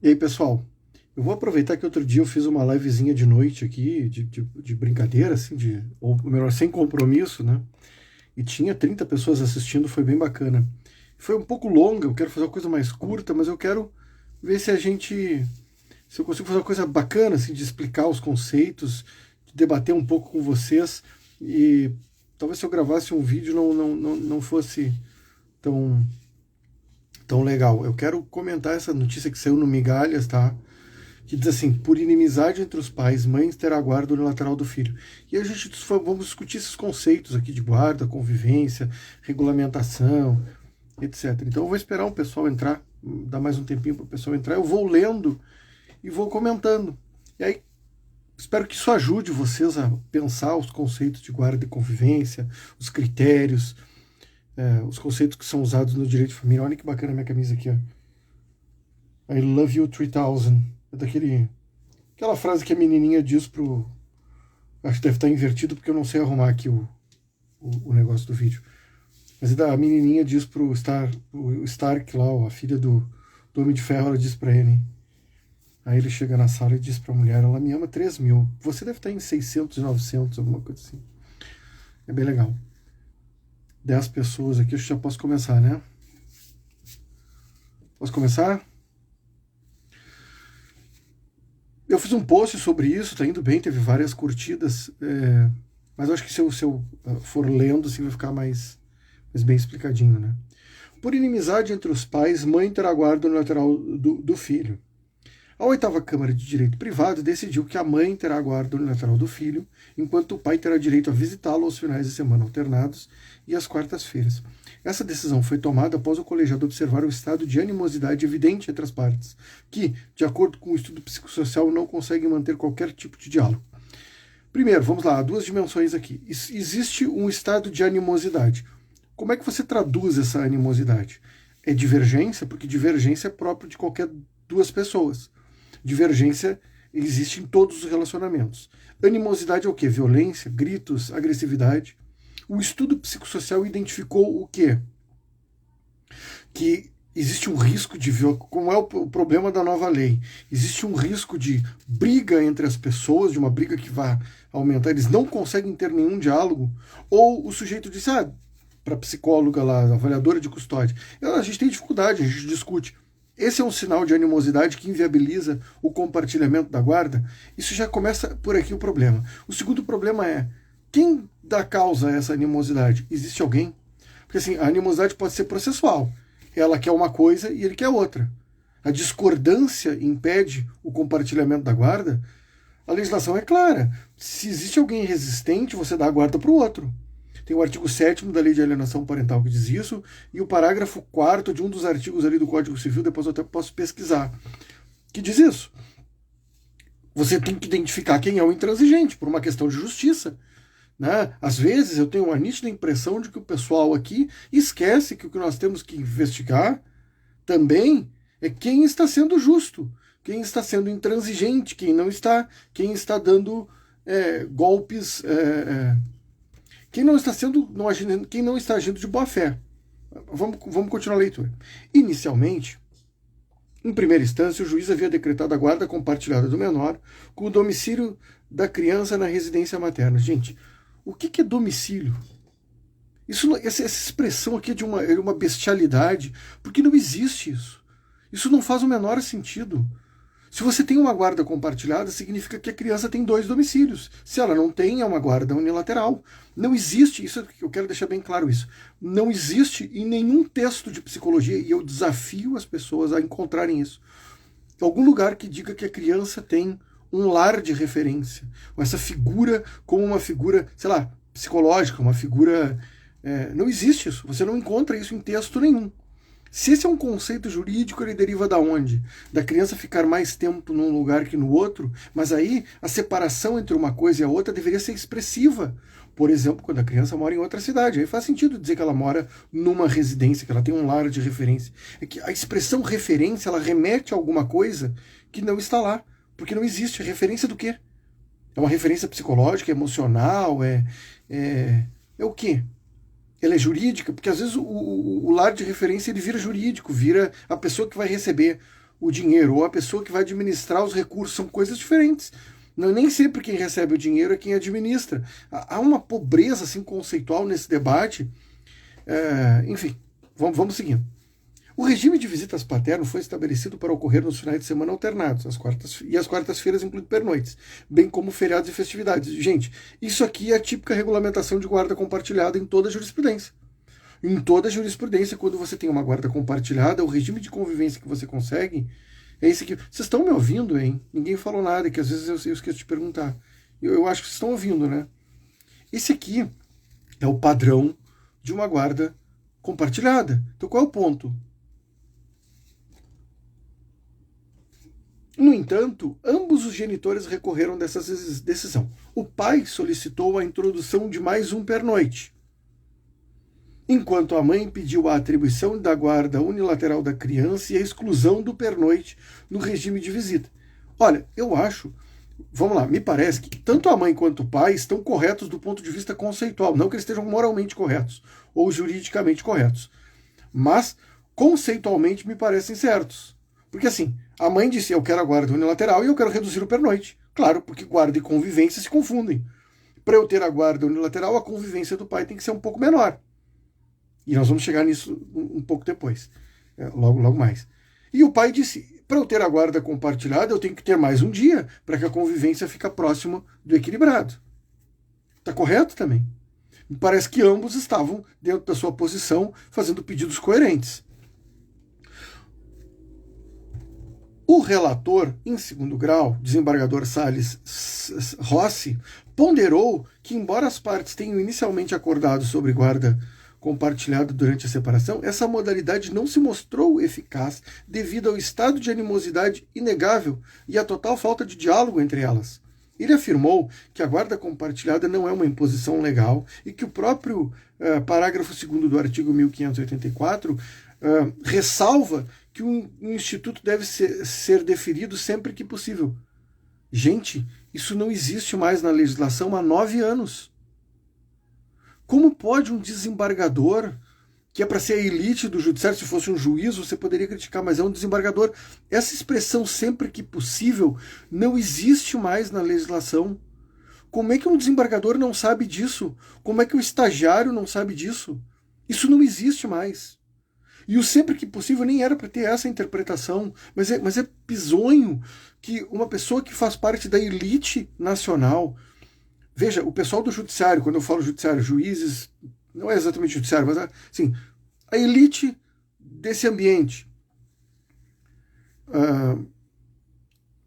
E aí, pessoal, eu vou aproveitar que outro dia eu fiz uma livezinha de noite aqui, de brincadeira, assim, ou melhor, sem compromisso, né? E tinha 30 pessoas assistindo, foi bem bacana. Foi um pouco longa, eu quero fazer uma coisa mais curta, mas eu quero ver se eu consigo fazer uma coisa bacana, assim, de explicar os conceitos, de debater um pouco com vocês. E talvez se eu gravasse um vídeo não fosse tão, tão legal. Eu quero comentar essa notícia que saiu no Migalhas, tá? Que diz assim: por inimizade entre os pais, mães terá guarda unilateral do filho. E a gente vamos discutir esses conceitos aqui de guarda, convivência, regulamentação, etc. Então eu vou esperar o pessoal entrar, dar mais um tempinho para o pessoal entrar. Eu vou lendo e vou comentando. E aí espero que isso ajude vocês a pensar os conceitos de guarda e convivência, os critérios, os conceitos que são usados no direito de família. Olha que bacana a minha camisa aqui, ó. I love you 3000. É aquela frase que a menininha diz pro. Acho que deve estar invertido porque eu não sei arrumar aqui o negócio do vídeo. Mas a menininha diz o Stark lá, a filha do Homem de Ferro, ela diz pra ele. Aí ele chega na sala e diz pra mulher: ela me ama 3.000. Você deve estar em 600, 900, alguma coisa assim. É bem legal. 10 pessoas aqui, eu já posso começar, né? Posso começar? Eu fiz um post sobre isso, tá indo bem, teve várias curtidas, mas eu acho que se eu for lendo, assim, vai ficar mais bem explicadinho, né? Por inimizade entre os pais, mãe terá guarda unilateral do filho. A oitava Câmara de Direito Privado decidiu que a mãe terá a guarda unilateral do filho, enquanto o pai terá direito a visitá-lo aos finais de semana alternados e às quartas-feiras. Essa decisão foi tomada após o colegiado observar o estado de animosidade evidente entre as partes, que, de acordo com o estudo psicossocial, não conseguem manter qualquer tipo de diálogo. Primeiro, vamos lá, duas dimensões aqui. Existe um estado de animosidade. Como é que você traduz essa animosidade? É divergência, porque divergência é próprio de qualquer duas pessoas. Divergência existe em todos os relacionamentos. Animosidade é o quê? Violência, gritos, agressividade. O estudo psicossocial identificou o quê? Que existe um risco de como é o problema da nova lei. Existe um risco de briga entre as pessoas, de uma briga que vai aumentar. Eles não conseguem ter nenhum diálogo. Ou o sujeito diz, para a psicóloga lá, a avaliadora de custódia, a gente tem dificuldade, a gente discute. Esse é um sinal de animosidade que inviabiliza o compartilhamento da guarda. Isso já começa por aqui o problema. O segundo problema é, quem dá causa a essa animosidade? Existe alguém? Porque assim, a animosidade pode ser processual. Ela quer uma coisa e ele quer outra. A discordância impede o compartilhamento da guarda. A legislação é clara. Se existe alguém resistente, você dá a guarda para o outro. Tem o artigo 7º da Lei de Alienação Parental que diz isso, e o parágrafo 4º de um dos artigos ali do Código Civil, depois eu até posso pesquisar, que diz isso. Você tem que identificar quem é o intransigente, por uma questão de justiça. Né? Às vezes eu tenho uma nítida impressão de que o pessoal aqui esquece que o que nós temos que investigar também é quem está sendo justo, quem está sendo intransigente, quem está dando golpes, quem não está sendo, não agindo, quem não está agindo de boa fé. Vamos continuar a leitura. Inicialmente, em primeira instância, o juiz havia decretado a guarda compartilhada do menor com o domicílio da criança na residência materna. Gente, o que é domicílio? Essa expressão aqui é de uma bestialidade, porque não existe isso. Isso não faz o menor sentido. Se você tem uma guarda compartilhada, significa que a criança tem dois domicílios. Se ela não tem, é uma guarda unilateral. Não existe, isso eu quero deixar bem claro isso. Não existe em nenhum texto de psicologia, e eu desafio as pessoas a encontrarem isso. Algum lugar que diga que a criança tem um lar de referência. Ou essa figura como uma figura, sei lá, psicológica, uma figura. Não existe isso. Você não encontra isso em texto nenhum. Se esse é um conceito jurídico, ele deriva da onde? Da criança ficar mais tempo num lugar que no outro, mas aí a separação entre uma coisa e a outra deveria ser expressiva. Por exemplo, quando a criança mora em outra cidade, aí faz sentido dizer que ela mora numa residência, que ela tem um lar de referência. É que a expressão referência, ela remete a alguma coisa que não está lá, porque não existe. Referência do quê? É uma referência psicológica, emocional, é o quê? Ela é jurídica, porque às vezes o lar de referência ele vira jurídico, vira a pessoa que vai receber. o dinheiro, ou a pessoa que vai administrar os recursos, são coisas diferentes. Não, nem sempre quem recebe o dinheiro é quem administra. Há uma pobreza assim, conceitual nesse debate. Enfim, vamos seguindo. O regime de visitas paterno foi estabelecido para ocorrer nos finais de semana alternados, as quartas-feiras incluindo pernoites, bem como feriados e festividades. Gente, isso aqui é a típica regulamentação de guarda compartilhada em toda a jurisprudência. Em toda a jurisprudência, quando você tem uma guarda compartilhada, o regime de convivência que você consegue é esse aqui. Vocês estão me ouvindo, hein? Ninguém falou nada, que às vezes eu esqueço de perguntar. Eu acho que vocês estão ouvindo, né? Esse aqui é o padrão de uma guarda compartilhada. Então qual é o ponto? No entanto, ambos os genitores recorreram dessa decisão. O pai solicitou a introdução de mais um pernoite, enquanto a mãe pediu a atribuição da guarda unilateral da criança e a exclusão do pernoite no regime de visita. Olha, eu acho, vamos lá, me parece que tanto a mãe quanto o pai estão corretos do ponto de vista conceitual, não que eles estejam moralmente corretos ou juridicamente corretos, mas conceitualmente me parecem certos. Porque assim, a mãe disse, eu quero a guarda unilateral e eu quero reduzir o pernoite. Claro, porque guarda e convivência se confundem. Para eu ter a guarda unilateral, a convivência do pai tem que ser um pouco menor. E nós vamos chegar nisso um pouco depois, logo mais. E o pai disse, para eu ter a guarda compartilhada, eu tenho que ter mais um dia para que a convivência fique próxima do equilibrado. Está correto também? Me parece que ambos estavam, dentro da sua posição, fazendo pedidos coerentes. O relator, em segundo grau, desembargador Salles Rossi, ponderou que, embora as partes tenham inicialmente acordado sobre guarda compartilhada durante a separação, essa modalidade não se mostrou eficaz devido ao estado de animosidade inegável e à total falta de diálogo entre elas. Ele afirmou que a guarda compartilhada não é uma imposição legal e que o próprio parágrafo 2º do artigo 1584 ressalva que um instituto deve ser deferido sempre que possível. Gente, isso não existe mais na legislação há 9 anos. Como pode um desembargador, que é para ser a elite do judiciário, se fosse um juiz, você poderia criticar, mas é um desembargador. Essa expressão sempre que possível não existe mais na legislação. Como é que um desembargador não sabe disso? Como é que o estagiário não sabe disso? Isso não existe mais. E o sempre que possível nem era para ter essa interpretação, mas é bizonho que uma pessoa que faz parte da elite nacional... Veja, o pessoal do judiciário, quando eu falo judiciário, juízes, não é exatamente judiciário, mas assim, a elite desse ambiente,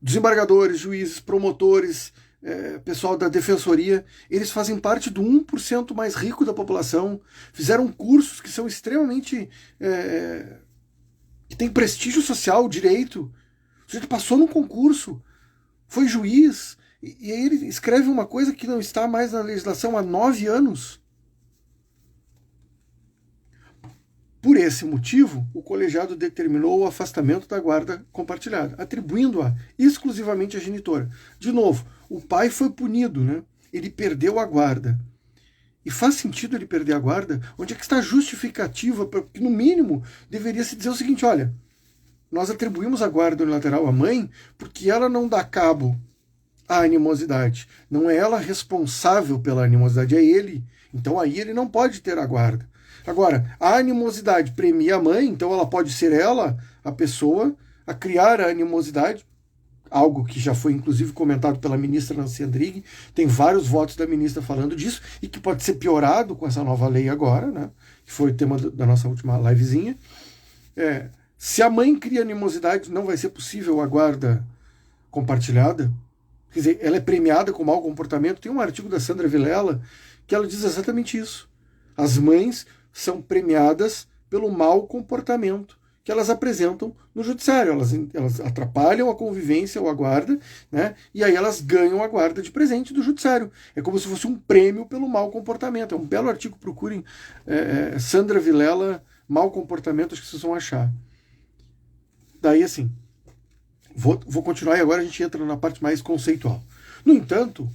desembargadores, juízes, promotores, pessoal da defensoria, eles fazem parte do 1% mais rico da população, fizeram cursos que são extremamente... que tem prestígio social, direito. O sujeito passou num concurso, foi juiz, e aí ele escreve uma coisa que não está mais na legislação há 9 anos. Por esse motivo, o colegiado determinou o afastamento da guarda compartilhada, atribuindo-a exclusivamente à genitora. De novo, o pai foi punido, né? Ele perdeu a guarda. E faz sentido ele perder a guarda? Onde é que está a justificativa? Porque, no mínimo, deveria se dizer o seguinte, olha, nós atribuímos a guarda unilateral à mãe porque ela não dá cabo à animosidade. Não é ela responsável pela animosidade, é ele. Então aí ele não pode ter a guarda. Agora, a animosidade premia a mãe, então ela pode ser ela, a pessoa, a criar a animosidade, algo que já foi inclusive comentado pela ministra Nancy Andrighi, tem vários votos da ministra falando disso, e que pode ser piorado com essa nova lei agora, né, que foi o tema da nossa última livezinha. Se a mãe cria animosidade, não vai ser possível a guarda compartilhada. Quer dizer, ela é premiada com mau comportamento. Tem um artigo da Sandra Vilela que ela diz exatamente isso. As mães são premiadas pelo mau comportamento que elas apresentam no judiciário. Elas atrapalham a convivência ou a guarda, né? E aí elas ganham a guarda de presente do judiciário. É como se fosse um prêmio pelo mau comportamento. É um belo artigo, procurem Sandra Vilela, mau comportamento, acho que vocês vão achar. Daí assim, vou continuar e agora a gente entra na parte mais conceitual. No entanto,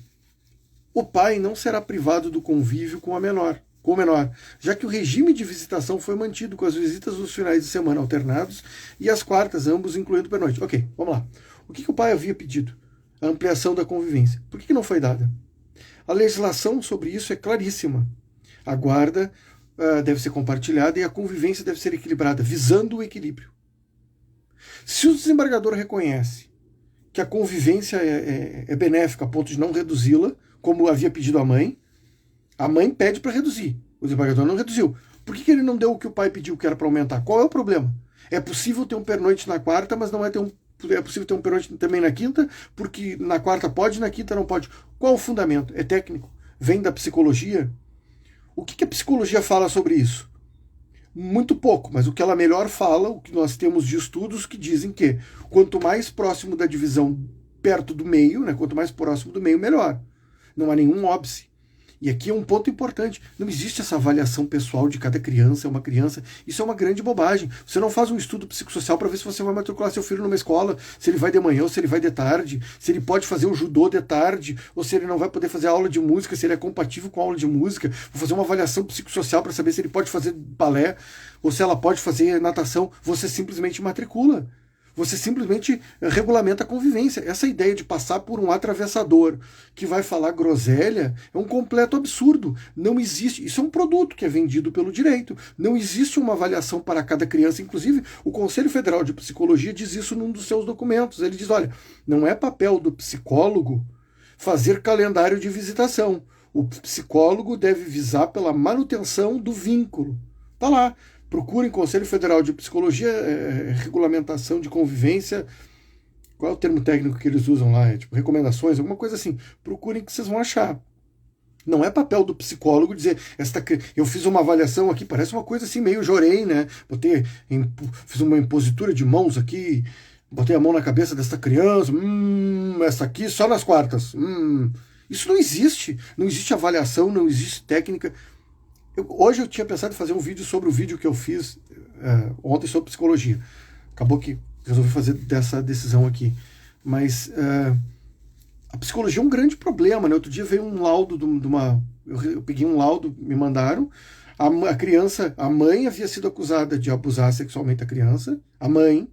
o pai não será privado do convívio com a menor, com o menor, já que o regime de visitação foi mantido com as visitas nos finais de semana alternados e as quartas, ambos incluindo pernoite. Ok, vamos lá. O que o pai havia pedido? A ampliação da convivência. Por que não foi dada? A legislação sobre isso é claríssima. A guarda deve ser compartilhada e a convivência deve ser equilibrada, visando o equilíbrio. Se o desembargador reconhece que a convivência é benéfica a ponto de não reduzi-la, como havia pedido a mãe pede para reduzir. O desembargador não reduziu. Por que ele não deu o que o pai pediu, que era para aumentar? Qual é o problema? É possível ter um pernoite na quarta, mas não é possível ter um pernoite também na quinta, porque na quarta pode, na quinta não pode. Qual o fundamento? É técnico? Vem da psicologia? O que a psicologia fala sobre isso? Muito pouco, mas o que ela melhor fala, o que nós temos de estudos que dizem que quanto mais próximo da divisão, perto do meio, né, quanto mais próximo do meio, melhor. Não há nenhum óbice. E aqui é um ponto importante. Não existe essa avaliação pessoal de cada criança, é uma criança. Isso é uma grande bobagem. Você não faz um estudo psicossocial para ver se você vai matricular seu filho numa escola, se ele vai de manhã ou se ele vai de tarde, se ele pode fazer o judô de tarde, ou se ele não vai poder fazer aula de música, se ele é compatível com a aula de música. Vou fazer uma avaliação psicossocial para saber se ele pode fazer balé ou se ela pode fazer natação. Você simplesmente matricula. Você simplesmente regulamenta a convivência. Essa ideia de passar por um atravessador que vai falar groselha é um completo absurdo. Não existe. Isso é um produto que é vendido pelo direito. Não existe uma avaliação para cada criança. Inclusive, o Conselho Federal de Psicologia diz isso num dos seus documentos. Ele diz, olha, não é papel do psicólogo fazer calendário de visitação. O psicólogo deve visar pela manutenção do vínculo. Está lá. Procurem Conselho Federal de Psicologia, regulamentação de convivência. Qual é o termo técnico que eles usam lá? É tipo recomendações, alguma coisa assim. Procurem que vocês vão achar. Não é papel do psicólogo dizer, eu fiz uma avaliação aqui, parece uma coisa assim meio jorei, né? Fiz uma impositura de mãos aqui, botei a mão na cabeça dessa criança, essa aqui só nas quartas. Isso não existe. Não existe avaliação, não existe técnica. Hoje eu tinha pensado em fazer um vídeo sobre o vídeo que eu fiz ontem sobre psicologia. Acabou que resolvi fazer dessa decisão aqui. Mas a psicologia é um grande problema, né? Outro dia veio um laudo de uma... Eu peguei um laudo, me mandaram. A criança, a mãe havia sido acusada de abusar sexualmente a criança. A mãe.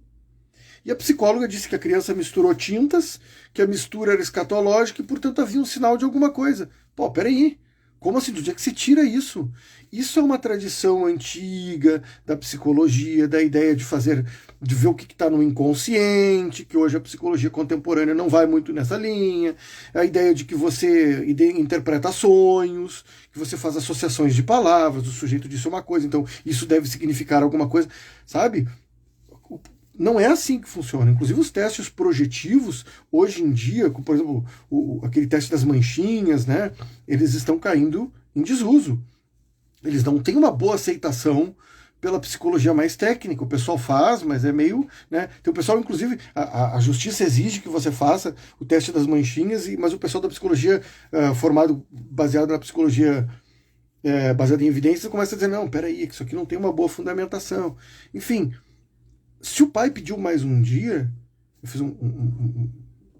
E a psicóloga disse que a criança misturou tintas, que a mistura era escatológica e, portanto, havia um sinal de alguma coisa. Pô, peraí. Como assim? Do dia que se tira isso? Isso é uma tradição antiga da psicologia, da ideia de ver o que está no inconsciente, que hoje a psicologia contemporânea não vai muito nessa linha, a ideia de que você interpreta sonhos, que você faz associações de palavras, o sujeito disse uma coisa, então isso deve significar alguma coisa, sabe? Não é assim que funciona. Inclusive os testes projetivos, hoje em dia, por exemplo, aquele teste das manchinhas, né, eles estão caindo em desuso. Eles não têm uma boa aceitação pela psicologia mais técnica. O pessoal faz, mas é meio... né, tem o pessoal, inclusive, a justiça exige que você faça o teste das manchinhas, mas o pessoal da psicologia formado, baseado na psicologia baseada em evidências, começa a dizer, não, peraí, que isso aqui não tem uma boa fundamentação. Enfim... Se o pai pediu mais um dia, eu fiz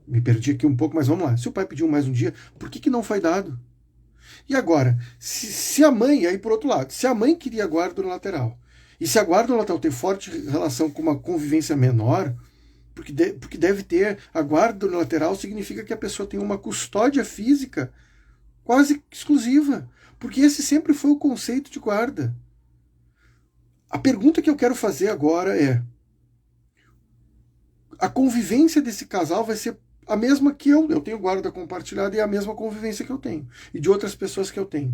me perdi aqui um pouco, mas vamos lá. Se o pai pediu mais um dia, por que não foi dado? E agora, se a mãe, aí por outro lado, se a mãe queria guarda unilateral, e se a guarda unilateral tem forte relação com uma convivência menor, porque deve ter, a guarda unilateral significa que a pessoa tem uma custódia física quase exclusiva, porque esse sempre foi o conceito de guarda. A pergunta que eu quero fazer agora é: a convivência desse casal vai ser a mesma que eu tenho guarda compartilhada e é a mesma convivência que eu tenho, e de outras pessoas que eu tenho.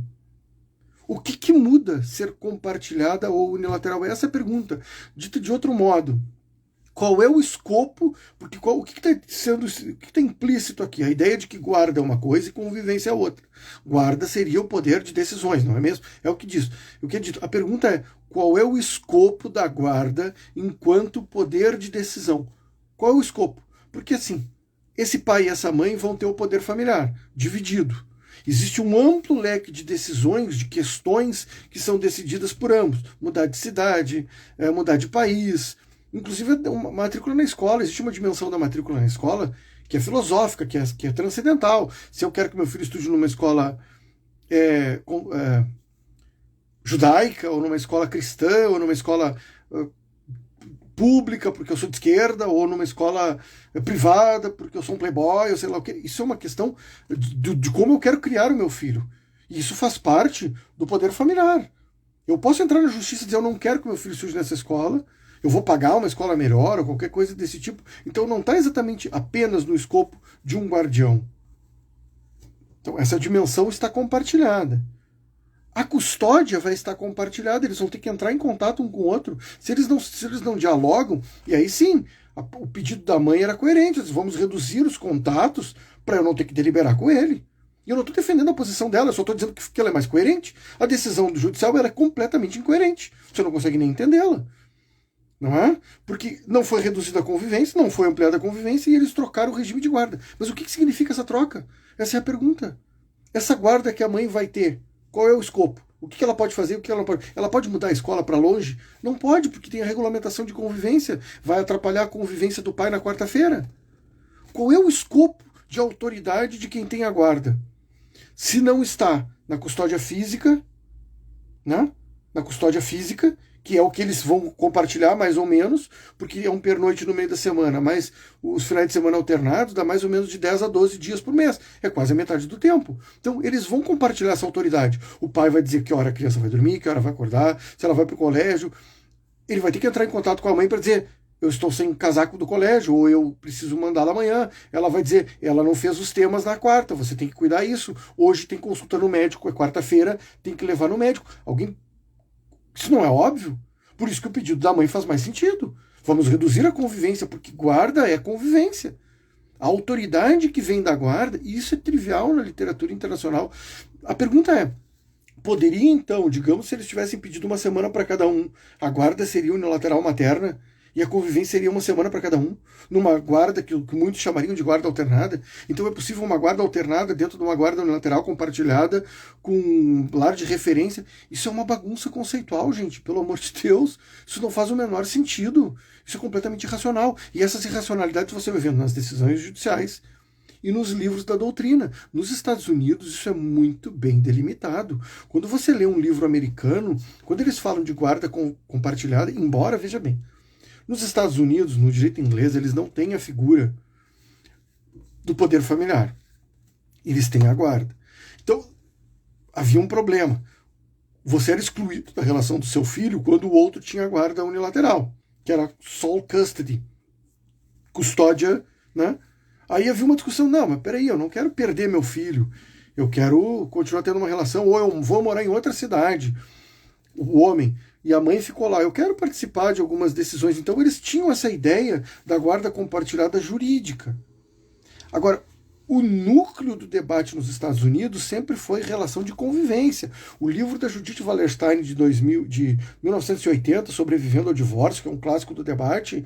O que muda ser compartilhada ou unilateral? Essa é a pergunta. Dita de outro modo, qual é o escopo? Porque o que está implícito aqui? A ideia de que guarda é uma coisa e convivência é outra. Guarda seria o poder de decisões, não é mesmo? É o que diz. O que é dito. A pergunta é: qual é o escopo da guarda enquanto poder de decisão? Qual é o escopo? Porque assim, esse pai e essa mãe vão ter o poder familiar dividido. Existe um amplo leque de decisões, de questões que são decididas por ambos. Mudar de cidade, mudar de país. Inclusive, uma matrícula na escola. Existe uma dimensão da matrícula na escola que é filosófica, que é transcendental. Se eu quero que meu filho estude numa escola judaica, ou numa escola cristã, ou numa escola pública, porque eu sou de esquerda, ou numa escola privada, porque eu sou um playboy, ou sei lá o que. Isso é uma questão de como eu quero criar o meu filho. E isso faz parte do poder familiar. Eu posso entrar na justiça e dizer eu não quero que meu filho estude nessa escola, eu vou pagar uma escola melhor ou qualquer coisa desse tipo. Então não está exatamente apenas no escopo de um guardião. Então essa dimensão está compartilhada. A custódia vai estar compartilhada, eles vão ter que entrar em contato um com o outro. Se eles não dialogam, e aí sim, o pedido da mãe era coerente, vamos reduzir os contatos para eu não ter que deliberar com ele. E eu não estou defendendo a posição dela, eu só estou dizendo que ela é mais coerente. A decisão do judicial era completamente incoerente. Você não consegue nem entendê-la. Não é? Porque não foi reduzida a convivência, não foi ampliada a convivência e eles trocaram o regime de guarda. Mas o que significa essa troca? Essa é a pergunta. Essa guarda que a mãe vai ter, qual é o escopo? O que ela pode fazer? O que ela não pode? Ela pode mudar a escola para longe? Não pode, porque tem a regulamentação de convivência. Vai atrapalhar a convivência do pai na quarta-feira. Qual é o escopo de autoridade de quem tem a guarda? Se não está na custódia física, né? Na custódia física, que é o que eles vão compartilhar mais ou menos, porque é um pernoite no meio da semana, mas os finais de semana alternados dá mais ou menos de 10 a 12 dias por mês. É quase a metade do tempo. Então, eles vão compartilhar essa autoridade. O pai vai dizer que hora a criança vai dormir, que hora vai acordar, se ela vai para o colégio. Ele vai ter que entrar em contato com a mãe para dizer: eu estou sem casaco do colégio, ou eu preciso mandá-la amanhã. Ela vai dizer: ela não fez os temas na quarta, você tem que cuidar disso. Hoje tem consulta no médico, é quarta-feira, tem que levar no médico. Alguém. Isso não é óbvio? Por isso que o pedido da mãe faz mais sentido. Vamos reduzir a convivência, porque guarda é convivência. A autoridade que vem da guarda, e isso é trivial na literatura internacional. A pergunta é: poderia então, digamos, se eles tivessem pedido uma semana para cada um, a guarda seria unilateral materna e a convivência seria uma semana para cada um, numa guarda que muitos chamariam de guarda alternada? Então é possível uma guarda alternada dentro de uma guarda unilateral compartilhada com um lar de referência? Isso é uma bagunça conceitual, gente, pelo amor de Deus. Isso não faz o menor sentido. Isso é completamente irracional. E essas irracionalidades você vai vendo nas decisões judiciais e nos livros da doutrina. Nos Estados Unidos isso é muito bem delimitado. Quando você lê um livro americano, quando eles falam de guarda compartilhada, embora, veja bem, nos Estados Unidos, no direito inglês, eles não têm a figura do poder familiar. Eles têm a guarda. Então, havia um problema. Você era excluído da relação do seu filho quando o outro tinha a guarda unilateral, que era sole custody, custódia, né? Aí havia uma discussão: não, mas peraí, eu não quero perder meu filho, eu quero continuar tendo uma relação, ou eu vou morar em outra cidade, o homem, e a mãe ficou lá, eu quero participar de algumas decisões. Então eles tinham essa ideia da guarda compartilhada jurídica. Agora, o núcleo do debate nos Estados Unidos sempre foi relação de convivência. O livro da Judith Wallerstein de 1980, Sobrevivendo ao Divórcio, que é um clássico do debate,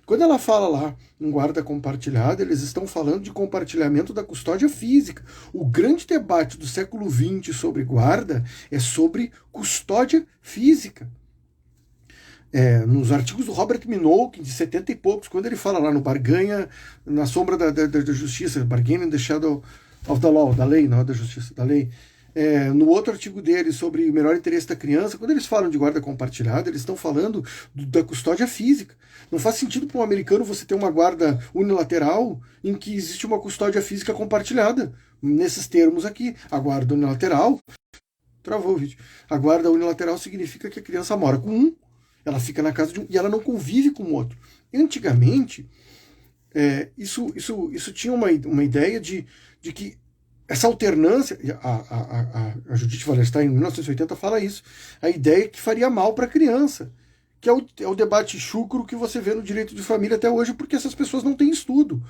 quando ela fala lá em guarda compartilhada, eles estão falando de compartilhamento da custódia física. O grande debate do século XX sobre guarda é sobre custódia física. Nos artigos do Robert Minogue, de 70 e poucos, quando ele fala lá no Barganha na sombra da justiça, Bargain in the Shadow of the Law, da lei, não da justiça, da lei. No outro artigo dele sobre o melhor interesse da criança, quando eles falam de guarda compartilhada, eles estão falando da custódia física. Não faz sentido para um americano você ter uma guarda unilateral em que existe uma custódia física compartilhada. Nesses termos aqui, a guarda unilateral... Travou o vídeo. A guarda unilateral significa que a criança mora com um, ela fica na casa de um e ela não convive com o outro. Antigamente, isso tinha uma ideia de que essa alternância, a Judith Wallerstein, em 1980, fala isso, a ideia que faria mal para a criança, que é o debate chucro que você vê no direito de família até hoje, porque essas pessoas não têm estudo.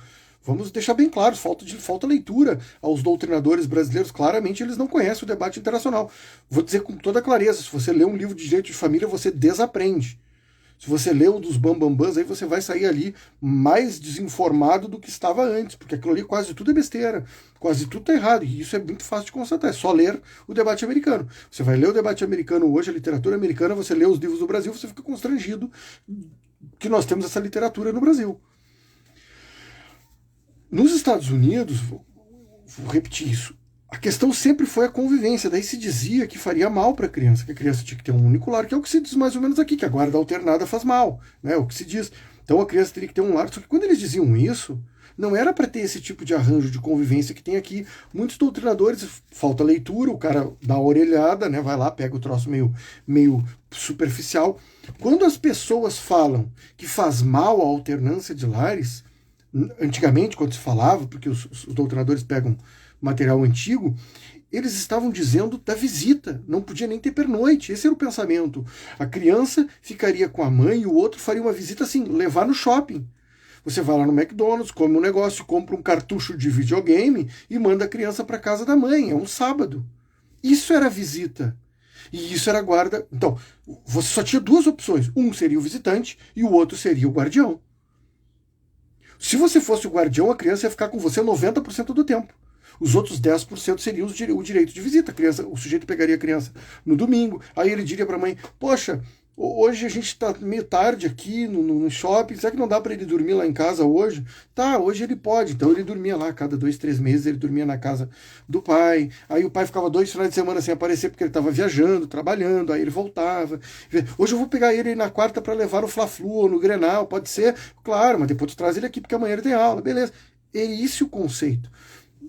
Vamos deixar bem claro, falta leitura aos doutrinadores brasileiros. Claramente eles não conhecem o debate internacional. Vou dizer com toda clareza: se você lê um livro de direito de família, você desaprende. Se você lê o dos bambambãs, aí você vai sair ali mais desinformado do que estava antes, porque aquilo ali quase tudo é besteira, quase tudo está errado, e isso é muito fácil de constatar, é só ler o debate americano. Você vai ler o debate americano hoje, a literatura americana, você lê os livros do Brasil, você fica constrangido que nós temos essa literatura no Brasil. Nos Estados Unidos, vou repetir isso, A questão sempre foi a convivência. Daí se dizia que faria mal para a criança, que a criança tinha que ter um único lar, que é o que se diz mais ou menos aqui, que a guarda alternada faz mal, né? O que se diz. Então a criança teria que ter um lar. Só que quando eles diziam isso, não era para ter esse tipo de arranjo de convivência que tem aqui. Muitos doutrinadores, falta leitura, o cara dá uma orelhada, né? Vai lá, pega o troço meio superficial. Quando as pessoas falam que faz mal a alternância de lares, antigamente, quando se falava, porque os doutrinadores pegam material antigo, eles estavam dizendo da visita, não podia nem ter pernoite. Esse era o pensamento. A criança ficaria com a mãe e o outro faria uma visita assim, levar no shopping. Você vai lá no McDonald's, come um negócio, compra um cartucho de videogame e manda a criança para casa da mãe. É um sábado. Isso era visita. E isso era guarda. Então, você só tinha duas opções. Um seria o visitante e o outro seria o guardião. Se você fosse o guardião, a criança ia ficar com você 90% do tempo. Os outros 10% seriam o direito de visita. O sujeito pegaria a criança no domingo, aí ele diria para a mãe, poxa, hoje a gente está meio tarde aqui no shopping, será que não dá para ele dormir lá em casa hoje? Tá, hoje ele pode. Então ele dormia lá, cada 2, 3 meses ele dormia na casa do pai, aí o pai ficava 2 finais de semana sem aparecer porque ele estava viajando, trabalhando, aí ele voltava. Hoje eu vou pegar ele na quarta para levar no Fla-Flu ou no Grenal, pode ser? Claro, mas depois tu traz ele aqui porque amanhã ele tem aula, beleza. É esse o conceito.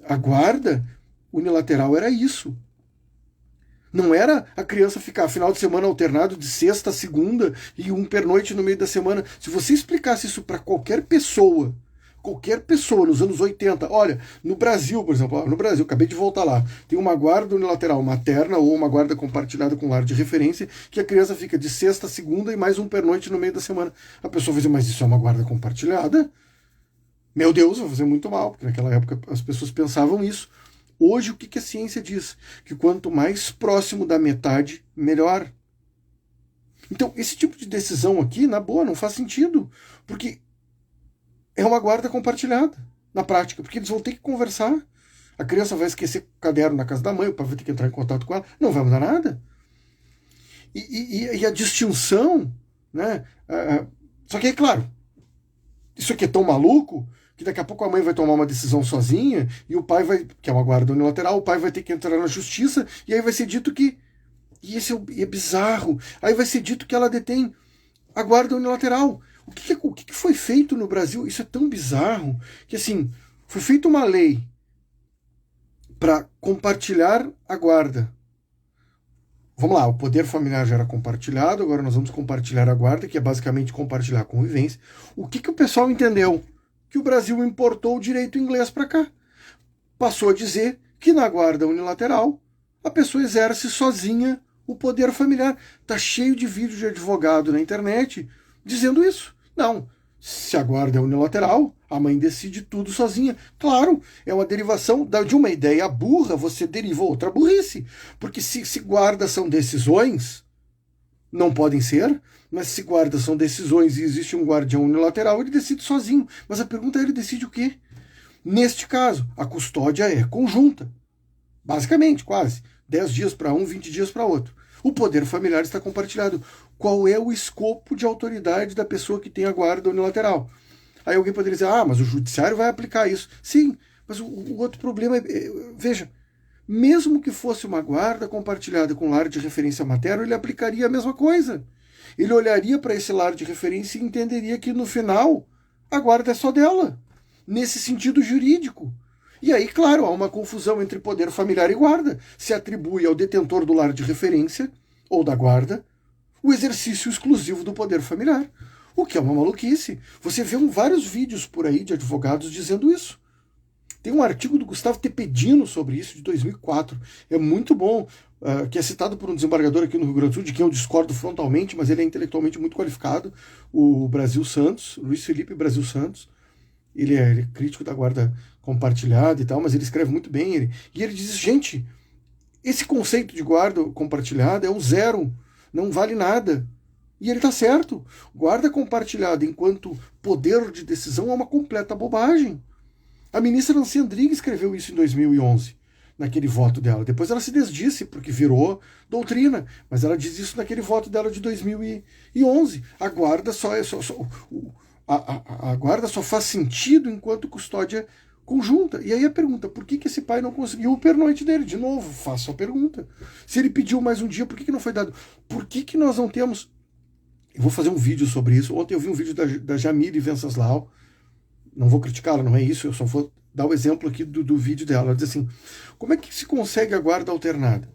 A guarda unilateral era isso. Não era a criança ficar final de semana alternado de sexta a segunda e um pernoite no meio da semana. Se você explicasse isso para qualquer pessoa nos anos 80, olha, no Brasil, por exemplo, no Brasil, acabei de voltar lá, tem uma guarda unilateral materna ou uma guarda compartilhada com lar de referência, que a criança fica de sexta a segunda e mais um pernoite no meio da semana. A pessoa vai dizer, mas isso é uma guarda compartilhada? Meu Deus, vai fazer muito mal, porque naquela época as pessoas pensavam isso. Hoje, o que a ciência diz? Que quanto mais próximo da metade, melhor. Então, esse tipo de decisão aqui, na boa, não faz sentido, porque é uma guarda compartilhada, na prática, porque eles vão ter que conversar. A criança vai esquecer o caderno na casa da mãe, o pai vai ter que entrar em contato com ela, não vai mudar nada. E a distinção, né? Só que, é claro, isso aqui é tão maluco que daqui a pouco a mãe vai tomar uma decisão sozinha e o pai vai, que é uma guarda unilateral, o pai vai ter que entrar na justiça e aí vai ser dito que, e esse é bizarro, aí vai ser dito que ela detém a guarda unilateral. O que foi feito no Brasil? Isso é tão bizarro que, assim, foi feita uma lei para compartilhar a guarda. Vamos lá, o poder familiar já era compartilhado, agora nós vamos compartilhar a guarda, que é basicamente compartilhar a convivência. O que o pessoal entendeu? Que o Brasil importou o direito inglês para cá. Passou a dizer que na guarda unilateral a pessoa exerce sozinha o poder familiar. Tá cheio de vídeos de advogado na internet dizendo isso. Não, se a guarda é unilateral, a mãe decide tudo sozinha. Claro, é uma derivação de uma ideia burra, você deriva outra burrice. Porque se guardas são decisões, não podem ser, mas se guardas são decisões e existe um guardião unilateral, ele decide sozinho. Mas a pergunta é, ele decide o quê? Neste caso, a custódia é conjunta. Basicamente, quase. 10 dias para um, 20 dias para outro. O poder familiar está compartilhado. Qual é o escopo de autoridade da pessoa que tem a guarda unilateral? Aí alguém poderia dizer, mas o judiciário vai aplicar isso. Sim, mas o outro problema veja, mesmo que fosse uma guarda compartilhada com lar de referência materno, ele aplicaria a mesma coisa. Ele olharia para esse lar de referência e entenderia que, no final, a guarda é só dela, nesse sentido jurídico. E aí, claro, há uma confusão entre poder familiar e guarda. Se atribui ao detentor do lar de referência, ou da guarda, o exercício exclusivo do poder familiar. O que é uma maluquice. Você vê vários vídeos por aí de advogados dizendo isso. Tem um artigo do Gustavo Tepedino sobre isso, de 2004. É muito bom, que é citado por um desembargador aqui no Rio Grande do Sul, de quem eu discordo frontalmente, mas ele é intelectualmente muito qualificado, o Brasil Santos, Luiz Felipe Brasil Santos. Ele é crítico da guarda compartilhada e tal, mas ele escreve muito bem. E ele diz, gente, esse conceito de guarda compartilhada é um zero, não vale nada. E ele está certo. Guarda compartilhada enquanto poder de decisão é uma completa bobagem. A ministra Nancy Andrighi escreveu isso em 2011, naquele voto dela. Depois ela se desdisse, porque virou doutrina, mas ela diz isso naquele voto dela de 2011. A guarda a guarda só faz sentido enquanto custódia conjunta. E aí a pergunta, por que esse pai não conseguiu o pernoite dele? De novo, faço a pergunta. Se ele pediu mais um dia, por que não foi dado? Por que nós não temos... Eu vou fazer um vídeo sobre isso. Ontem eu vi um vídeo da Jamile Venceslau. Não vou criticá-la, não é isso. Eu só vou dar o exemplo aqui do vídeo dela. Ela diz assim, como é que se consegue a guarda alternada?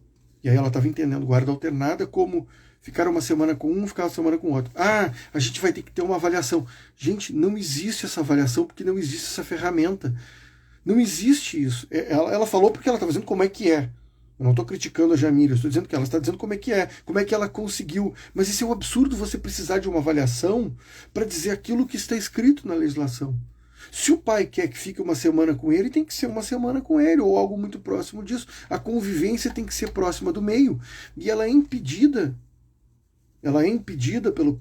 E aí ela estava entendendo guarda alternada como ficar uma semana com um, ficar uma semana com o outro. Ah, a gente vai ter que ter uma avaliação. Gente, não existe essa avaliação porque não existe essa ferramenta. Não existe isso. Ela falou porque ela está dizendo como é que é. Eu não estou criticando a Jamília, eu estou dizendo que ela está dizendo como é que ela conseguiu. Mas isso é um absurdo, você precisar de uma avaliação para dizer aquilo que está escrito na legislação. Se o pai quer que fique uma semana com ele, tem que ser uma semana com ele, ou algo muito próximo disso. A convivência tem que ser próxima do meio. E ela é impedida pelo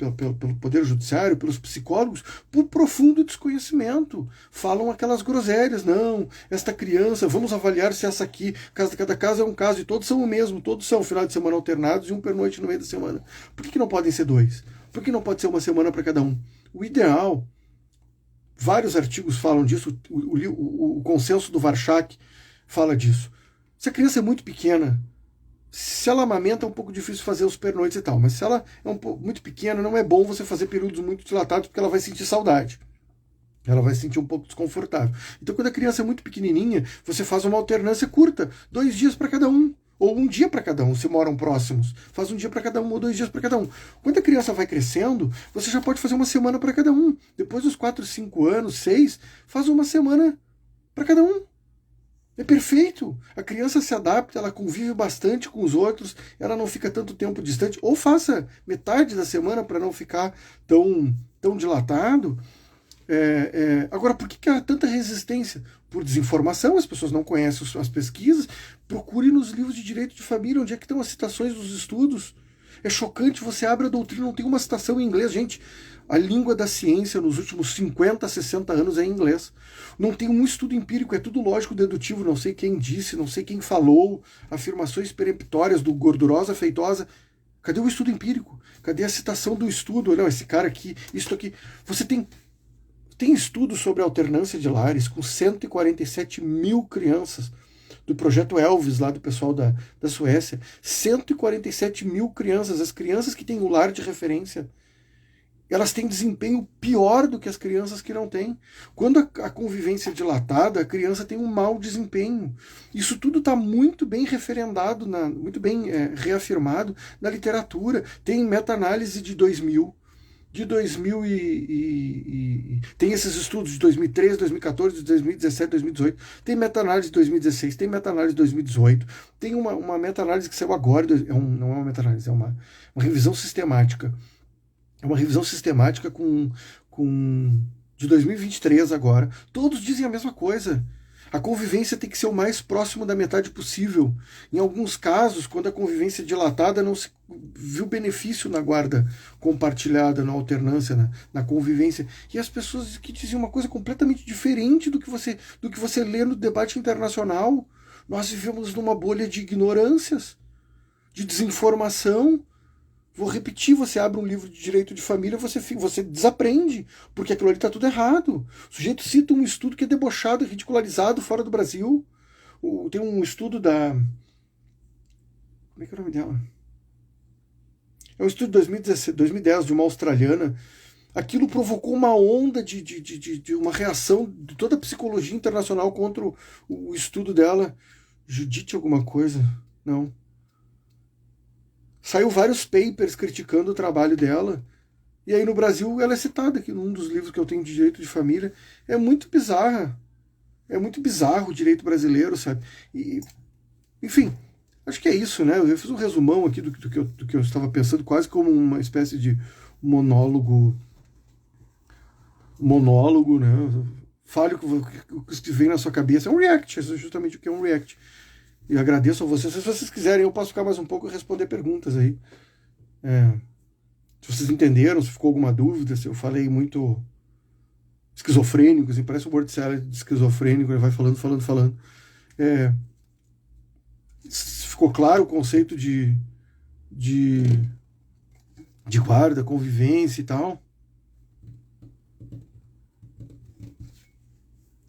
Poder Judiciário, pelos psicólogos, por profundo desconhecimento. Falam aquelas groselhas, não, esta criança, vamos avaliar se essa aqui, cada caso é um caso, e todos são o mesmo, todos são final de semana alternados e um pernoite no meio da semana. Por que não podem ser dois? Por que não pode ser uma semana para cada um? O ideal, vários artigos falam disso, o consenso do Warshak fala disso. Se a criança é muito pequena, se ela amamenta é um pouco difícil fazer os pernoites e tal, mas se ela é muito pequena, não é bom você fazer períodos muito dilatados porque ela vai sentir saudade. Ela vai se sentir um pouco desconfortável. Então, quando a criança é muito pequenininha, você faz uma alternância curta, 2 dias para cada um, ou 1 dia para cada um, se moram próximos. Faz 1 dia para cada um ou 2 dias para cada um. Quando a criança vai crescendo, você já pode fazer uma semana para cada um. Depois dos 4, 5 anos, 6, faz uma semana para cada um. É perfeito. A criança se adapta, ela convive bastante com os outros, ela não fica tanto tempo distante. Ou faça metade da semana para não ficar tão dilatado. Agora, por que há tanta resistência? Por desinformação, as pessoas não conhecem as pesquisas. Procure nos livros de direito de família, onde é que estão as citações dos estudos. É chocante, você abre a doutrina, não tem uma citação em inglês. Gente, a língua da ciência nos últimos 50, 60 anos é em inglês. Não tem um estudo empírico, é tudo lógico dedutivo, não sei quem disse, não sei quem falou, afirmações peremptórias do gordurosa, feitosa. Cadê o estudo empírico? Cadê a citação do estudo? Não, esse cara aqui, isso aqui. Você tem estudos sobre alternância de lares com 147 mil crianças do projeto Elvis, lá do pessoal da Suécia. 147 mil crianças. As crianças que têm o lar de referência, elas têm desempenho pior do que as crianças que não têm. Quando a convivência é dilatada, a criança tem um mau desempenho. Isso tudo está muito bem referendado, muito bem reafirmado na literatura. Tem meta-análise de 2000, tem esses estudos de 2013, 2014, 2017, 2018, tem meta-análise de 2016, tem meta-análise de 2018, tem uma meta-análise que saiu agora, não é uma meta-análise, é uma revisão sistemática. É uma revisão sistemática de 2023 agora. Todos dizem a mesma coisa. A convivência tem que ser o mais próximo da metade possível. Em alguns casos, quando a convivência é dilatada, não se viu benefício na guarda compartilhada, na alternância, na convivência. E as pessoas que diziam uma coisa completamente diferente do que você lê no debate internacional. Nós vivemos numa bolha de ignorâncias, de desinformação. Vou repetir, você abre um livro de direito de família, você desaprende, porque aquilo ali está tudo errado. O sujeito cita um estudo que é debochado e ridicularizado fora do Brasil. Tem um estudo da... Como é que é o nome dela? É um estudo de 2010, de uma australiana. Aquilo provocou uma onda de uma reação de toda a psicologia internacional contra o estudo dela. Judite alguma coisa? Não. Saiu vários papers criticando o trabalho dela. E aí no Brasil ela é citada aqui num dos livros que eu tenho de direito de família. É muito bizarra. É muito bizarro o direito brasileiro, sabe? Enfim, acho que é isso, né? Eu fiz um resumão aqui do que eu estava pensando, quase como uma espécie de monólogo, né? Fale o que vem na sua cabeça. É um react, é justamente o que é um react. E agradeço a vocês. Se vocês quiserem, eu posso ficar mais um pouco e responder perguntas aí. Se vocês entenderam, se ficou alguma dúvida, se eu falei muito esquizofrênico, assim, parece um word salad de esquizofrênico, ele vai falando. Se ficou claro o conceito de guarda, convivência e tal.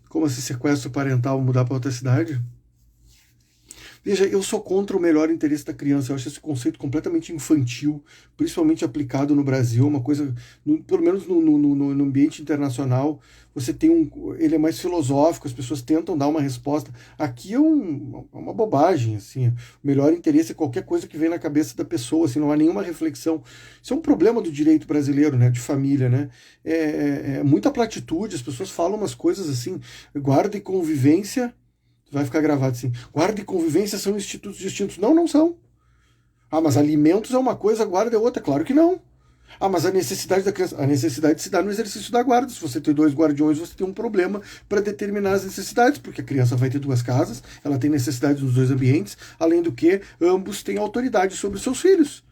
Como assim sequestro parental, mudar para outra cidade? Veja, eu sou contra o melhor interesse da criança. Eu acho esse conceito completamente infantil, principalmente aplicado no Brasil. Uma coisa, pelo menos no ambiente internacional, você tem ele é mais filosófico, as pessoas tentam dar uma resposta. Aqui é uma bobagem, assim. O melhor interesse é qualquer coisa que vem na cabeça da pessoa, assim, não há nenhuma reflexão. Isso é um problema do direito brasileiro, né, de família, né? É muita platitude, as pessoas falam umas coisas assim, guarda e convivência. Vai ficar gravado assim. Guarda e convivência são institutos distintos. Não, não são. Ah, mas alimentos é uma coisa, guarda é outra. Claro que não. Ah, mas a necessidade da criança. A necessidade se dá no exercício da guarda. Se você tem 2 guardiões, você tem um problema para determinar as necessidades, porque a criança vai ter 2 casas, ela tem necessidades nos 2 ambientes, além do que ambos têm autoridade sobre os seus filhos.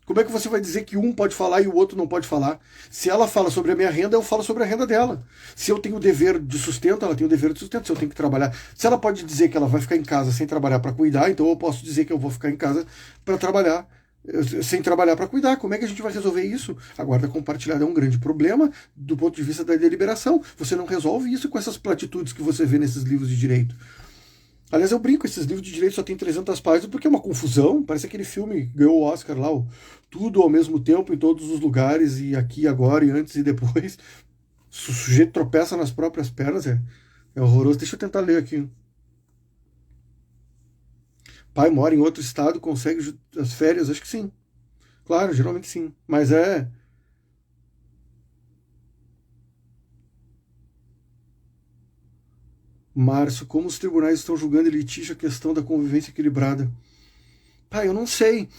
Como é que você vai dizer que um pode falar e o outro não pode falar? Se ela fala sobre a minha renda, eu falo sobre a renda dela. Se eu tenho o dever de sustento, ela tem o dever de sustento. Se eu tenho que trabalhar. Se ela pode dizer que ela vai ficar em casa sem trabalhar para cuidar, então eu posso dizer que eu vou ficar em casa para trabalhar, sem trabalhar para cuidar. Como é que a gente vai resolver isso? A guarda compartilhada é um grande problema do ponto de vista da deliberação. Você não resolve isso com essas platitudes que você vê nesses livros de direito. Aliás, eu brinco, esses livros de direito só tem 300 páginas porque é uma confusão. Parece aquele filme que ganhou o Oscar lá, o Tudo ao Mesmo Tempo, em todos os lugares, e aqui, agora, e antes e depois. O sujeito tropeça nas próprias pernas, é horroroso. Deixa eu tentar ler aqui. Pai mora em outro estado, consegue as férias? Acho que sim. Claro, geralmente sim. Mas Márcio, como os tribunais estão julgando em litígio a questão da convivência equilibrada? Pai, eu não sei.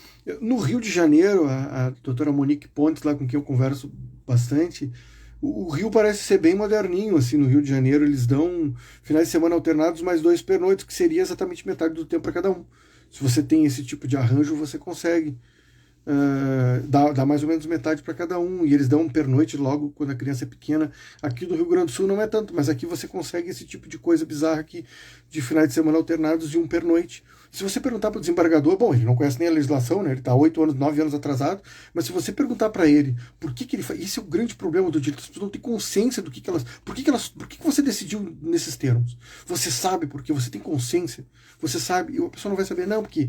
No Rio de Janeiro, a doutora Monique Pontes, lá com quem eu converso bastante, o Rio parece ser bem moderninho, assim, no Rio de Janeiro. Eles dão finais de semana alternados mais 2 pernoites, que seria exatamente metade do tempo para cada um. Se você tem esse tipo de arranjo, você consegue. Dá mais ou menos metade para cada um, e eles dão um pernoite logo quando a criança é pequena. Aqui do Rio Grande do Sul não é tanto, mas aqui você consegue esse tipo de coisa bizarra aqui, de finais de semana alternados de um pernoite. Se você perguntar para o desembargador, bom, ele não conhece nem a legislação, né? Ele está 8 anos, 9 anos atrasado, mas se você perguntar para ele por que ele faz. Isso é o grande problema do direito, as pessoas não têm consciência do que elas. Por que você decidiu nesses termos? Você sabe porque você tem consciência, você sabe, e a pessoa não vai saber, não, porque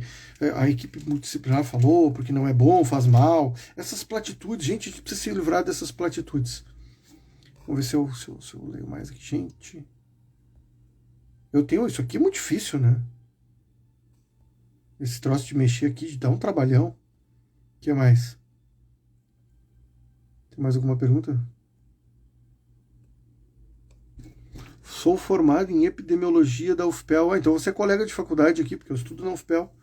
a equipe multidisciplinar falou, porque não é bom, faz mal. Essas platitudes, gente, a gente precisa se livrar dessas platitudes. Vamos ver se eu leio mais aqui, gente. Eu tenho. Isso aqui é muito difícil, né? Esse troço de mexer aqui dá um trabalhão. O que mais? Tem mais alguma pergunta? Sou formado em epidemiologia da UFPEL. Ah, então você é colega de faculdade aqui, porque eu estudo na UFPEL.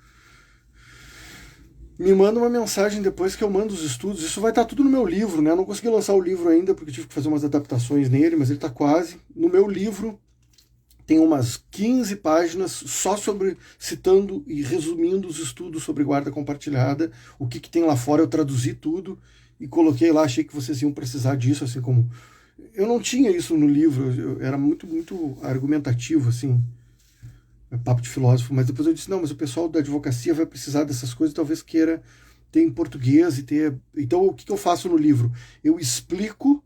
Me manda uma mensagem depois que eu mando os estudos. Isso vai estar tudo no meu livro, né? Eu não consegui lançar o livro ainda, porque tive que fazer umas adaptações nele, mas ele está quase. No meu livro tem umas 15 páginas só sobre, citando e resumindo os estudos sobre guarda compartilhada, o que tem lá fora. Eu traduzi tudo e coloquei lá, achei que vocês iam precisar disso, assim como... Eu não tinha isso no livro, eu era muito, muito argumentativo, assim, papo de filósofo, mas depois eu disse, não, mas o pessoal da advocacia vai precisar dessas coisas, talvez queira ter em português e ter... Então, o que eu faço no livro? Eu explico,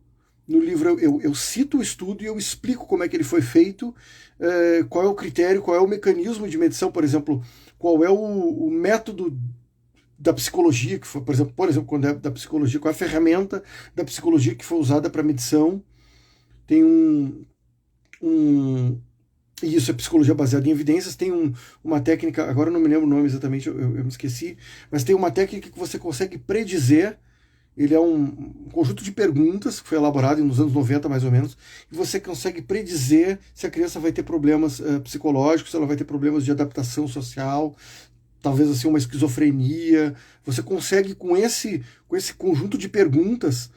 no livro eu cito o estudo e eu explico como é que ele foi feito, qual é o critério, qual é o mecanismo de medição, por exemplo, qual é o método da psicologia, que foi, por exemplo, quando é da psicologia, qual é a ferramenta da psicologia que foi usada para medição. Tem e isso é psicologia baseada em evidências. Tem uma técnica, agora eu não me lembro o nome exatamente, eu me esqueci, mas tem uma técnica que você consegue predizer. Ele é um conjunto de perguntas que foi elaborado nos anos 90, mais ou menos, e você consegue predizer se a criança vai ter problemas psicológicos, se ela vai ter problemas de adaptação social, talvez assim uma esquizofrenia. Você consegue com esse conjunto de perguntas,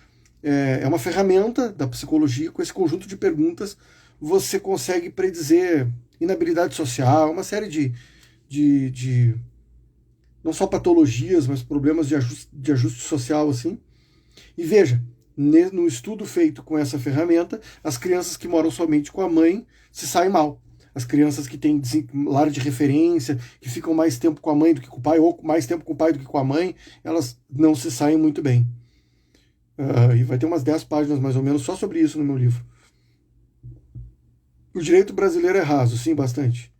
é uma ferramenta da psicologia, com esse conjunto de perguntas você consegue predizer inabilidade social, uma série de não só patologias, mas problemas de ajuste social, assim. E veja, no estudo feito com essa ferramenta, as crianças que moram somente com a mãe se saem mal. As crianças que têm lar de referência, que ficam mais tempo com a mãe do que com o pai, ou mais tempo com o pai do que com a mãe, elas não se saem muito bem. E vai ter umas 10 páginas, mais ou menos, só sobre isso no meu livro. O direito brasileiro é raso, sim, bastante.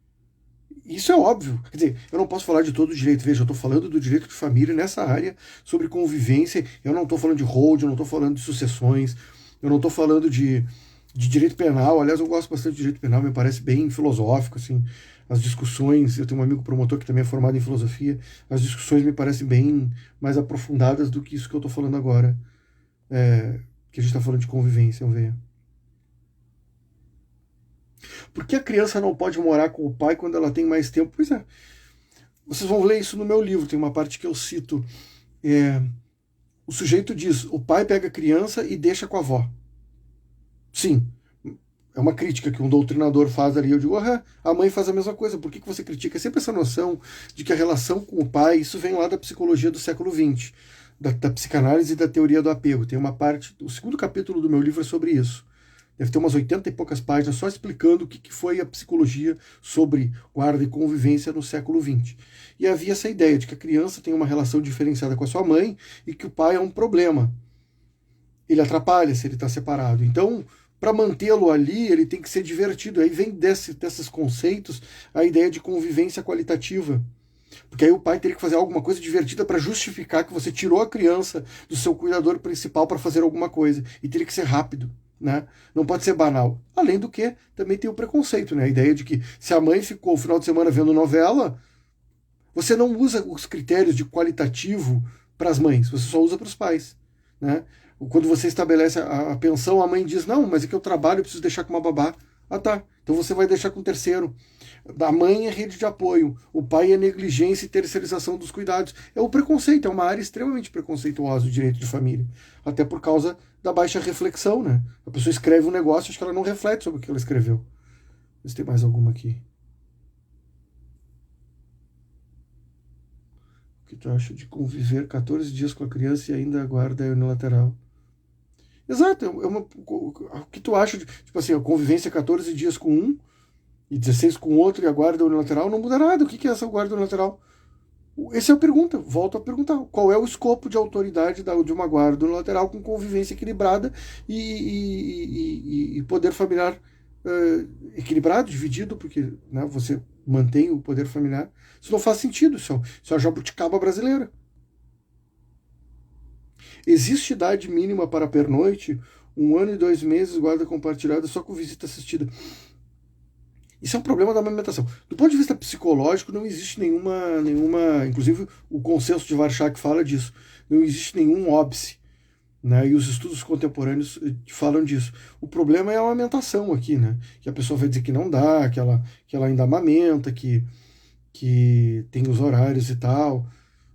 Isso é óbvio. Quer dizer, eu não posso falar de todo o direito. Veja, eu estou falando do direito de família nessa área, sobre convivência. Eu não estou falando de hold, eu não estou falando de sucessões, eu não estou falando de direito penal. Aliás, eu gosto bastante de direito penal, me parece bem filosófico, assim. As discussões, eu tenho um amigo promotor que também é formado em filosofia, as discussões me parecem bem mais aprofundadas do que isso que eu estou falando agora, que a gente está falando de convivência, vamos ver. Por que a criança não pode morar com o pai quando ela tem mais tempo? Pois é, vocês vão ler isso no meu livro, tem uma parte que eu cito. O sujeito diz, o pai pega a criança e deixa com a avó. Sim, é uma crítica que um doutrinador faz ali. Eu digo, a mãe faz a mesma coisa. Por que você critica? É sempre essa noção de que a relação com o pai, isso vem lá da psicologia do século XX, da psicanálise e da teoria do apego. Tem uma parte, o segundo capítulo do meu livro é sobre isso. Deve ter umas 80 e poucas páginas só explicando o que foi a psicologia sobre guarda e convivência no século XX. E havia essa ideia de que a criança tem uma relação diferenciada com a sua mãe e que o pai é um problema. Ele atrapalha se ele está separado. Então, para mantê-lo ali, ele tem que ser divertido. Aí vem desses conceitos a ideia de convivência qualitativa. Porque aí o pai teria que fazer alguma coisa divertida para justificar que você tirou a criança do seu cuidador principal para fazer alguma coisa. E teria que ser rápido. Né? Não pode ser banal. Além do que, também tem o preconceito, né? A ideia de que se a mãe ficou o final de semana vendo novela, você não usa os critérios de qualitativo para as mães, você só usa para os pais. Né? Quando você estabelece a pensão, a mãe diz, não, mas é que eu trabalho, eu preciso deixar com uma babá. Ah, tá. Então você vai deixar com um terceiro. A mãe é rede de apoio, o pai é negligência e terceirização dos cuidados. É o preconceito, é uma área extremamente preconceituosa o direito de família. Até por causa da baixa reflexão, né? A pessoa escreve um negócio, acho que ela não reflete sobre o que ela escreveu. Vê se tem mais alguma aqui. O que tu acha de conviver 14 dias com a criança e ainda aguarda a unilateral? Exato, o que tu acha de, tipo assim, a convivência 14 dias com um e 16 com outro e a guarda unilateral não muda nada. O que é essa guarda unilateral? Essa é a pergunta, volto a perguntar. Qual é o escopo de autoridade de uma guarda unilateral com convivência equilibrada e poder familiar equilibrado, dividido, porque né, você mantém o poder familiar. Isso não faz sentido, isso é a jabuticaba brasileira. Existe idade mínima para pernoite? 1 ano e 2 meses, guarda compartilhada só com visita assistida. Isso é um problema da amamentação. Do ponto de vista psicológico, não existe nenhuma, inclusive o consenso de Warshak fala disso, não existe nenhum óbice, né? E os estudos contemporâneos falam disso. O problema é a amamentação aqui, né? Que a pessoa vai dizer que não dá, que ela ainda amamenta, que tem os horários e tal.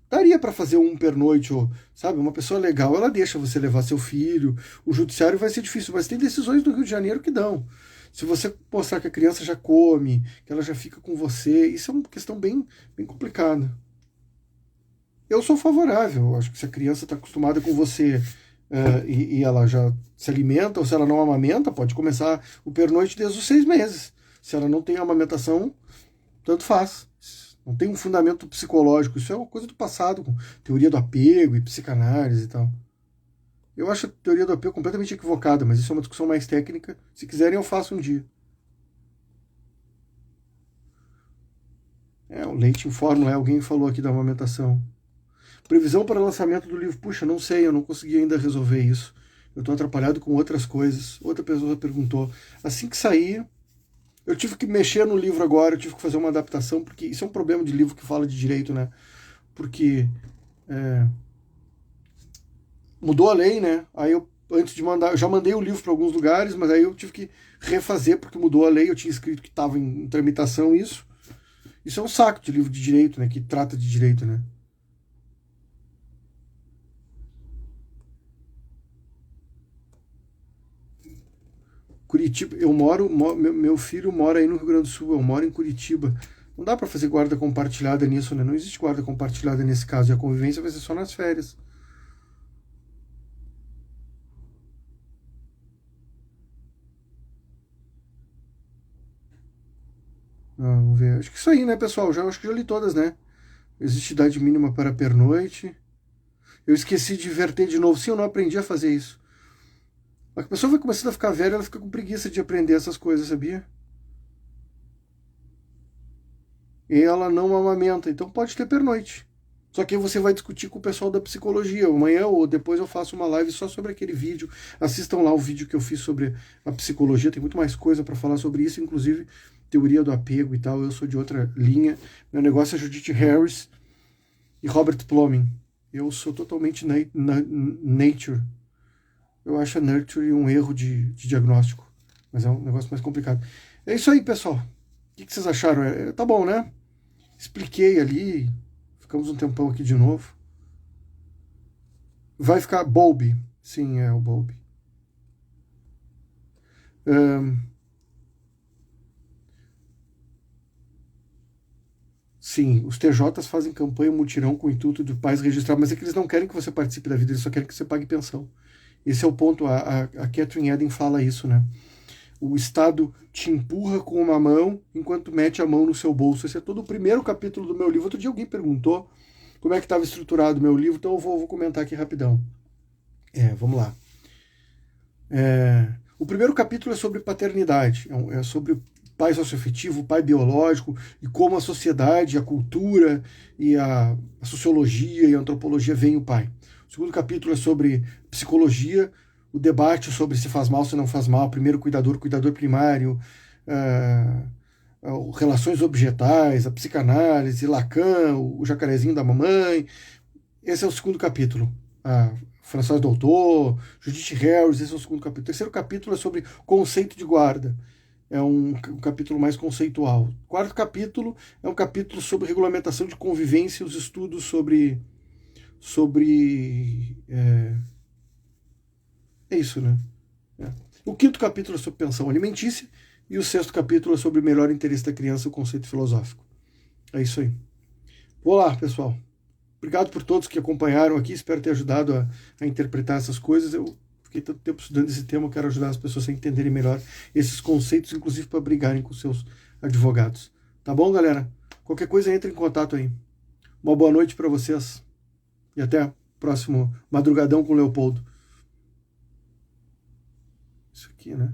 Daria para fazer um pernoite, ou, sabe, uma pessoa legal, ela deixa você levar seu filho, o judiciário vai ser difícil, mas tem decisões do Rio de Janeiro que dão. Se você mostrar que a criança já come, que ela já fica com você, isso é uma questão bem, bem complicada. Eu sou favorável, eu acho que se a criança está acostumada com você e ela já se alimenta, ou se ela não amamenta, pode começar o pernoite desde os 6 meses. Se ela não tem amamentação, tanto faz. Não tem um fundamento psicológico, isso é uma coisa do passado, com teoria do apego e psicanálise e tal. Eu acho a teoria do apego completamente equivocada, mas isso é uma discussão mais técnica. Se quiserem, eu faço um dia. O leite em fórmula, alguém falou aqui da amamentação. Previsão para o lançamento do livro. Puxa, não sei, eu não consegui ainda resolver isso. Eu estou atrapalhado com outras coisas. Outra pessoa perguntou. Assim que sair, eu tive que mexer no livro agora, eu tive que fazer uma adaptação, porque isso é um problema de livro que fala de direito, né? Porque mudou a lei, né? Aí eu, antes de mandar, eu já mandei o livro para alguns lugares, mas aí eu tive que refazer porque mudou a lei, eu tinha escrito que estava em tramitação isso. Isso é um saco de livro de direito, né? Que trata de direito, né? Curitiba, meu filho mora aí no Rio Grande do Sul, eu moro em Curitiba. Não dá para fazer guarda compartilhada nisso, né? Não existe guarda compartilhada nesse caso, e a convivência vai ser só nas férias. Vamos ver. Acho que isso aí, né, pessoal? Acho que já li todas, né? Existe idade mínima para pernoite. Eu esqueci de inverter de novo. Sim, eu não aprendi a fazer isso. A pessoa vai começando a ficar velha, ela fica com preguiça de aprender essas coisas, sabia? ela não amamenta, então pode ter pernoite. Só que aí você vai discutir com o pessoal da psicologia. Amanhã ou depois eu faço uma live só sobre aquele vídeo. Assistam lá o vídeo que eu fiz sobre a psicologia. Tem muito mais coisa para falar sobre isso, inclusive teoria do apego e tal. Eu sou de outra linha. Meu negócio é Judith Harris e Robert Plomin. Eu sou totalmente nature. Eu acho a nurture um erro de diagnóstico. Mas é um negócio mais complicado. É isso aí, pessoal. O que vocês acharam? Tá bom, né? Expliquei ali. Ficamos um tempão aqui de novo. Vai ficar Bowlby. Sim, é o Bowlby. Sim, os TJs fazem campanha mutirão com o intuito de pais registrar, mas é que eles não querem que você participe da vida, eles só querem que você pague pensão. Esse é o ponto. A Catherine Eden fala isso, né? O Estado te empurra com uma mão enquanto mete a mão no seu bolso. Esse é todo o primeiro capítulo do meu livro. Outro dia alguém perguntou como é que estava estruturado o meu livro, então eu vou comentar aqui rapidão. Vamos lá. O primeiro capítulo é sobre paternidade, é sobre o pai socioafetivo, o pai biológico, e como a sociedade, a cultura, e a sociologia e a antropologia veem o pai. O segundo capítulo é sobre psicologia, o debate sobre se faz mal, se não faz mal, primeiro cuidador primário, relações objetais, a psicanálise, Lacan, o jacarezinho da mamãe. Esse é o segundo capítulo. François Doutor, Judith Harris, esse é o segundo capítulo. O terceiro capítulo é sobre conceito de guarda. É um capítulo mais conceitual. O quarto capítulo é um capítulo sobre regulamentação de convivência e os estudos sobre isso, né? O quinto capítulo é sobre pensão alimentícia e o sexto capítulo é sobre o melhor interesse da criança, o conceito filosófico. É isso aí. Vou lá, pessoal. Obrigado por todos que acompanharam aqui, espero ter ajudado a interpretar essas coisas. Eu fiquei tanto tempo estudando esse tema, eu quero ajudar as pessoas a entenderem melhor esses conceitos, inclusive para brigarem com seus advogados. Tá bom, galera? Qualquer coisa, entre em contato aí. Uma boa noite para vocês e até o próximo Madrugadão com o Leopoldo. Isso aqui, né?